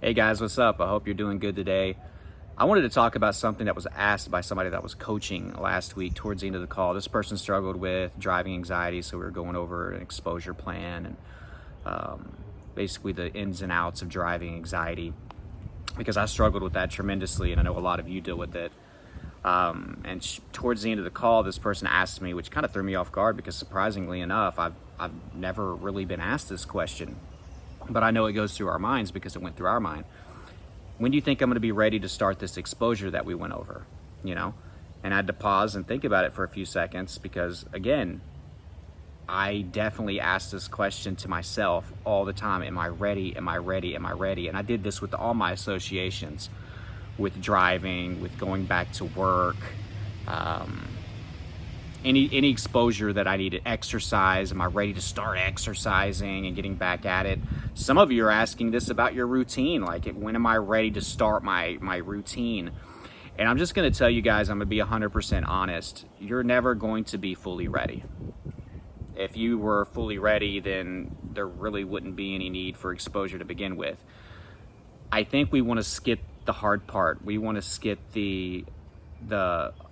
Hey guys, what's up? I hope you're doing good today. I wanted to talk about something that was asked by somebody that was coaching last week towards the end of the call. This person struggled with driving anxiety, so we were going over an exposure plan and basically the ins and outs of driving anxiety, because I struggled with that tremendously, and I know a lot of you deal with it. Towards the end of the call, this person asked me, which kind of threw me off guard, because surprisingly enough, I've never really been asked this question. But I know it goes through our minds because it went through our mind. When do you think I'm going to be ready to start this exposure that we went over? And I had to pause and think about it for a few seconds, because again, I definitely ask this question to myself all the time. Am I ready? Am I ready? Am I ready? And I did this with all my associations, with driving, with going back to work, any exposure that I need to exercise. Am I ready to start exercising and getting back at it? Some of you are asking this about your routine, like when am I ready to start my routine? And I'm just going to tell you guys, I'm going to be 100% honest. You're never going to be fully ready. If you were fully ready, then there really wouldn't be any need for exposure to begin with. I think we want to skip the hard part. We want to skip the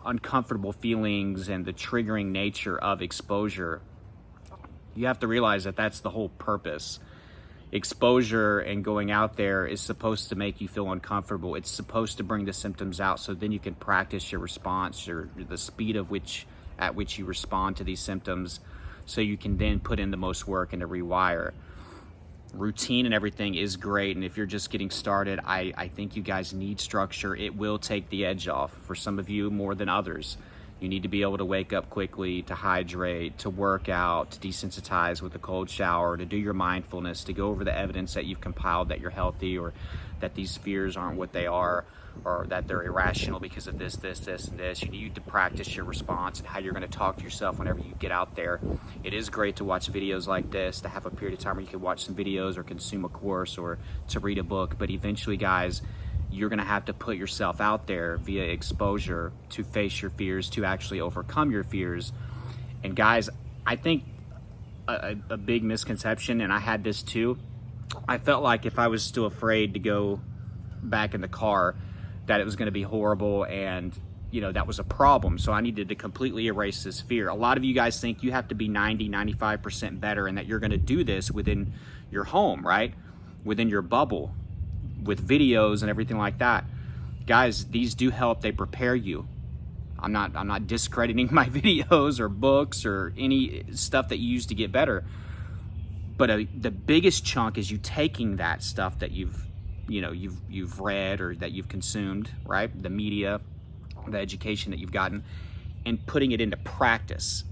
uncomfortable feelings and the triggering nature of exposure. You have to realize that that's the whole purpose. Exposure and going out there is supposed to make you feel uncomfortable. It's supposed to bring the symptoms out, so then you can practice your response, the speed at which you respond to these symptoms, so you can then put in the most work and to rewire. Routine and everything is great, and if you're just getting started, I think you guys need structure. It will take the edge off for some of you more than others. You need to be able to wake up quickly, to hydrate, to work out, to desensitize with a cold shower, to do your mindfulness, to go over the evidence that you've compiled that you're healthy, or that these fears aren't what they are, or that they're irrational because of this, and this. You need to practice your response and how you're going to talk to yourself whenever you get out there. It is great to watch videos like this, to have a period of time where you can watch some videos or consume a course or to read a book. But eventually, guys, you're going to have to put yourself out there via exposure to face your fears, to actually overcome your fears. And guys, I think a big misconception, and I had this too, I felt like if I was still afraid to go back in the car, that it was going to be horrible, and that was a problem. So I needed to completely erase this fear. A lot of you guys think you have to be 95% better, and that you're going to do this within your home, right? Within your bubble, with videos and everything like that. Guys, these do help. They prepare you. I'm not discrediting my videos or books or any stuff that you use to get better. But the biggest chunk is you taking that stuff that you've read or that you've consumed, right? The media, the education that you've gotten, and putting it into practice.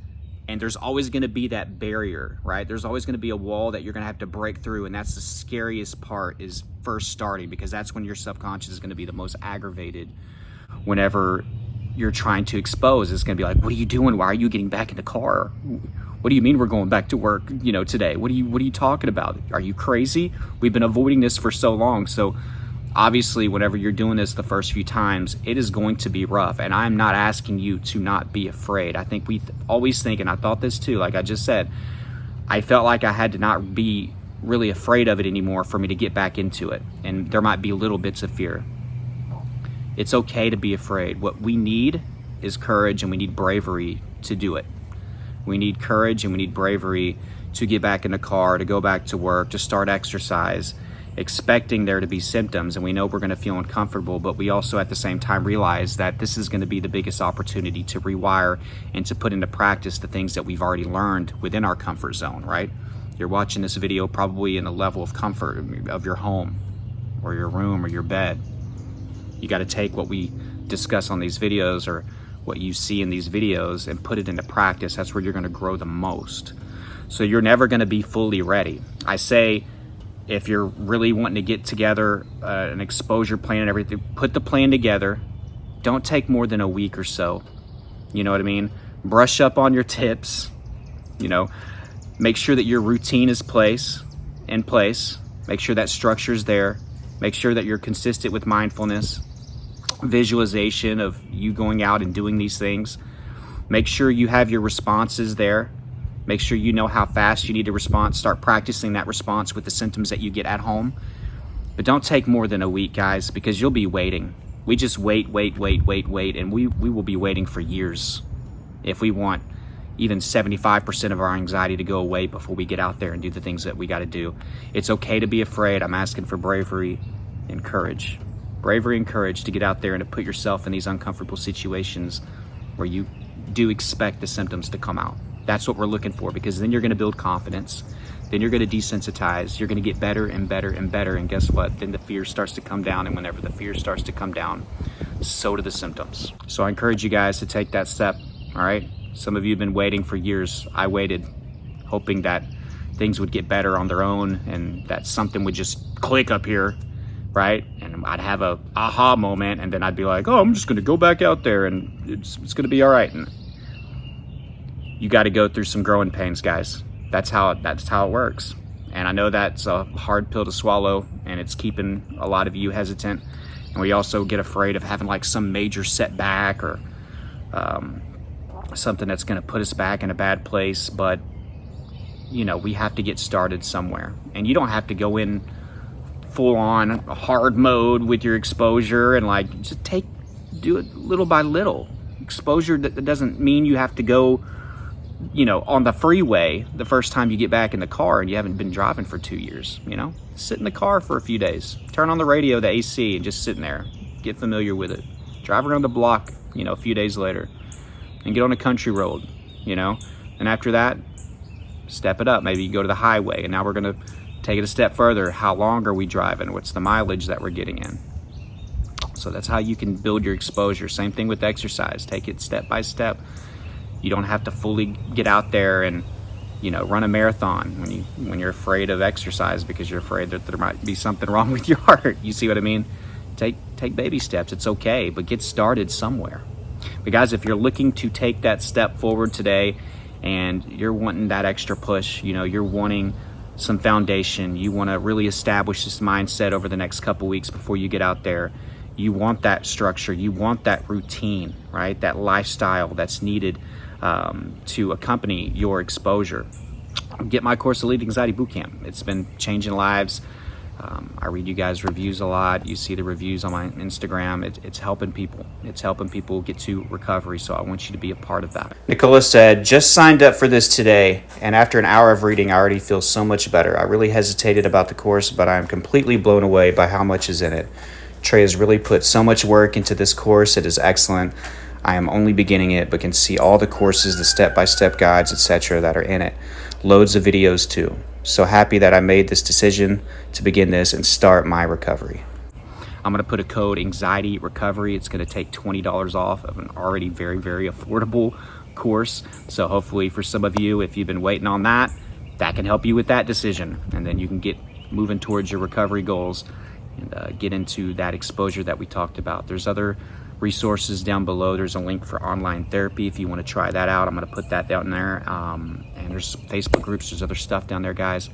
And there's always going to be that barrier, right? There's always going to be a wall that you're going to have to break through. And that's the scariest part, is first starting, because that's when your subconscious is going to be the most aggravated. Whenever you're trying to expose, it's going to be like, what are you doing? Why are you getting back in the car? What do you mean we're going back to work, today? What are you talking about? Are you crazy? We've been avoiding this for so long. So obviously, whenever you're doing this the first few times, it is going to be rough. And I'm not asking you to not be afraid. I think we always think, and I thought this too, like I just said, I felt like I had to not be really afraid of it anymore for me to get back into it. And there might be little bits of fear. It's okay to be afraid. What we need is courage, and we need bravery to do it. We need courage and we need bravery to get back in the car, to go back to work, to start exercise, expecting there to be symptoms. And we know we're going to feel uncomfortable, but we also at the same time realize that this is going to be the biggest opportunity to rewire and to put into practice the things that we've already learned within our comfort zone, right? You're watching this video probably in the level of comfort of your home or your room or your bed. You got to take what we discuss on these videos, or what you see in these videos, and put it into practice. That's where you're going to grow the most. So you're never going to be fully ready. I say, if you're really wanting to get together an exposure plan and everything, put the plan together. Don't take more than a week or so. You know what I mean? Brush up on your tips. Make sure that your routine is in place. Make sure that structure's there. Make sure that you're consistent with mindfulness, visualization of you going out and doing these things. Make sure you have your responses there. Make sure you know how fast you need to respond. Start practicing that response with the symptoms that you get at home. But don't take more than a week, guys, because you'll be waiting. We just wait, and we will be waiting for years if we want even 75% of our anxiety to go away before we get out there and do the things that we got to do. It's okay to be afraid. I'm asking for bravery and courage. Bravery and courage to get out there and to put yourself in these uncomfortable situations where you do expect the symptoms to come out. That's what we're looking for, because then you're going to build confidence. Then you're going to desensitize. You're going to get better and better and better. And guess what? Then the fear starts to come down. And whenever the fear starts to come down, so do the symptoms. So I encourage you guys to take that step. All right. Some of you have been waiting for years. I waited, hoping that things would get better on their own and that something would just click up here, right? And I'd have a aha moment, and then I'd be like, oh, I'm just going to go back out there and it's going to be all right. And you got to go through some growing pains, guys. That's how it works. And I know that's a hard pill to swallow, and it's keeping a lot of you hesitant. And we also get afraid of having like some major setback or something that's going to put us back in a bad place. But you know, we have to get started somewhere, and you don't have to go in full on hard mode with your exposure, and like just do it little by little. Exposure that doesn't mean you have to go, you know, on the freeway the first time you get back in the car and you haven't been driving for 2 years. You know, sit in the car for a few days, turn on the radio, the AC, and just sit in there, get familiar with it. Drive around the block, you know, a few days later, and get on a country road, you know. And after that, step it up. Maybe you go to the highway, and now we're going to take it a step further. How long are we driving? What's the mileage that we're getting in? So that's how you can build your exposure. Same thing with exercise. Take it step by step. You don't have to fully get out there and, you know, run a marathon when you're afraid of exercise because you're afraid that there might be something wrong with your heart. You see what I mean? Take baby steps. It's okay, but get started somewhere. But guys, if you're looking to take that step forward today and you're wanting that extra push, you know, you're wanting some foundation, you want to really establish this mindset over the next couple weeks before you get out there. You want that structure, you want that routine, right? That lifestyle that's needed to accompany your exposure. Get my course, Elite Anxiety Bootcamp. It's been changing lives. I read you guys' reviews a lot. You see the reviews on my Instagram. It's helping people. It's helping people get to recovery, so I want you to be a part of that. Nicola said, just signed up for this today, and after an hour of reading, I already feel so much better. I really hesitated about the course, but I am completely blown away by how much is in it. Trey has really put so much work into this course. It is excellent. I am only beginning it, but can see all the courses, the step-by-step guides, etc. that are in it. Loads of videos too. So happy that I made this decision to begin this and start my recovery. I'm going to put a code Anxiety Recovery. It's going to take $20 off of an already very, very affordable course. So hopefully for some of you, if you've been waiting on that, that can help you with that decision. And then you can get moving towards your recovery goals and get into that exposure that we talked about. There's other resources down below. There's a link for online therapy if you want to try that out. I'm going to put that down there. And there's Facebook groups. There's other stuff down there, guys.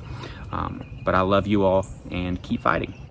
But I love you all, and keep fighting.